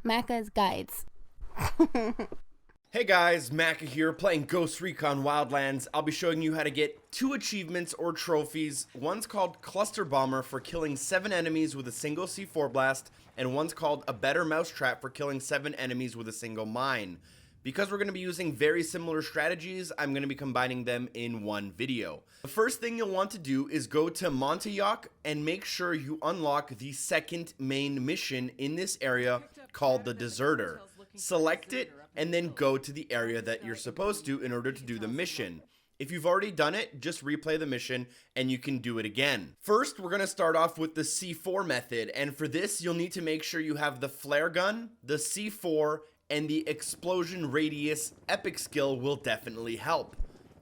Macca's Guides. Hey guys, Macca here, playing Ghost Recon Wildlands. I'll be showing you how to get 2 achievements or trophies. One's called Cluster Bomber for killing 7 enemies with a single C4 blast, and one's called A Better Mousetrap for killing 7 enemies with a single mine. Because we're going to be using very similar strategies, I'm going to be combining them in one video. The first thing you'll want to do is go to Montauk and make sure you unlock the second main mission in this area called the Deserter. Select it and then go to the area that you're supposed to in order to do the mission. If you've already done it, just replay the mission and you can do it again. First, we're going to start off with the C4 method, and for this you'll need to make sure you have the flare gun, the C4, and the explosion radius epic skill will definitely help.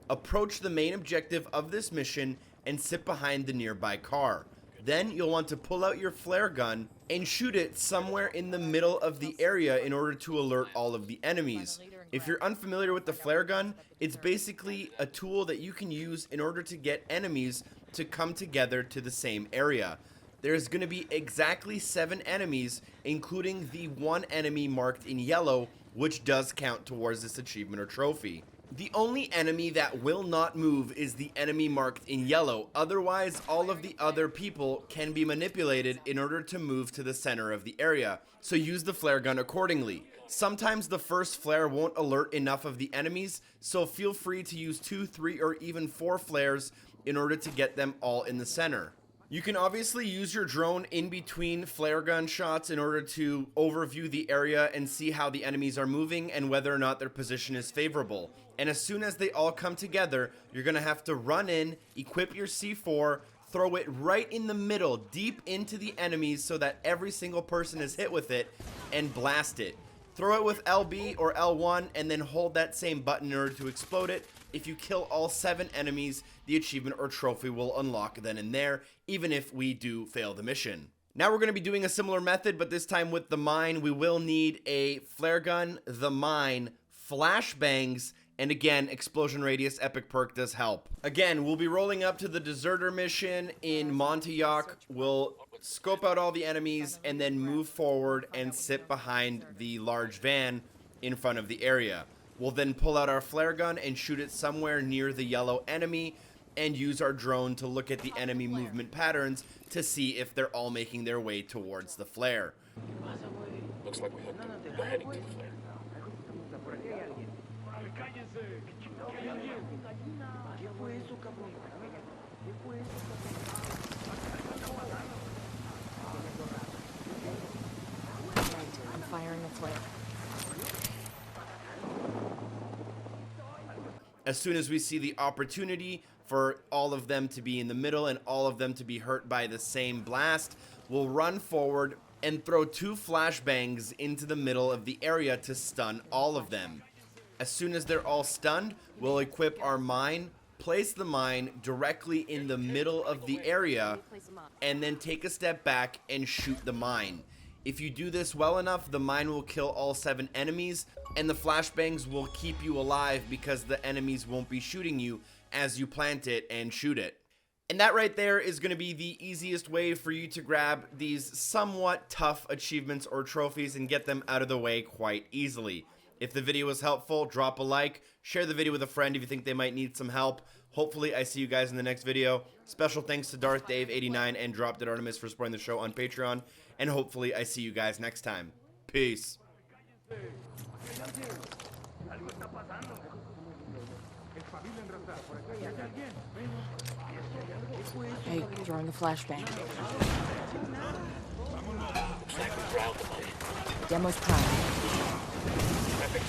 Approach the main objective of this mission and sit behind the nearby car. Then you'll want to pull out your flare gun and shoot it somewhere in the middle of the area in order to alert all of the enemies. If you're unfamiliar with the flare gun, it's basically a tool that you can use in order to get enemies to come together to the same area. There's going to be exactly 7 enemies, including the 1 enemy marked in yellow, which does count towards this achievement or trophy. The only enemy that will not move is the enemy marked in yellow. Otherwise, all of the other people can be manipulated in order to move to the center of the area. So use the flare gun accordingly. Sometimes the first flare won't alert enough of the enemies, so feel free to use 2, 3, or even 4 flares in order to get them all in the center. You can obviously use your drone in between flare gun shots in order to overview the area and see how the enemies are moving and whether or not their position is favorable. And as soon as they all come together, you're going to have to run in, equip your C4, throw it right in the middle, deep into the enemies so that every single person is hit with it, and blast it. Throw it with LB or L1 and then hold that same button in order to explode it. If you kill all 7 enemies, the achievement or trophy will unlock then and there, even if we do fail the mission. Now we're going to be doing a similar method, but this time with the mine. We will need a flare gun, the mine, flashbangs, and again, explosion radius epic perk does help. Again, we'll be rolling up to the Deserter mission in Montauk. We'll scope out all the enemies and then move forward and sit behind the large van in front of the area. We'll then pull out our flare gun and shoot it somewhere near the yellow enemy and use our drone to look at the enemy movement patterns to see if they're all making their way towards the flare. Looks like we're heading to the flare. I'm firing the flare. As soon as we see the opportunity for all of them to be in the middle and all of them to be hurt by the same blast, we'll run forward and throw 2 flashbangs into the middle of the area to stun all of them. As soon as they're all stunned, we'll equip our mine, place the mine directly in the middle of the area, and then take a step back and shoot the mine. If you do this well enough, the mine will kill all 7 enemies, and the flashbangs will keep you alive because the enemies won't be shooting you as you plant it and shoot it. And that right there is going to be the easiest way for you to grab these somewhat tough achievements or trophies and get them out of the way quite easily. If the video was helpful, drop a like, share the video with a friend if you think they might need some help. Hopefully I see you guys in the next video. Special thanks to Darth Dave 89 and Drop Dead Artemis for supporting the show on Patreon. And hopefully I see you guys next time. Peace. Hey, throwing the flashbang. Looks like we drowned them. Demo's prime. Epic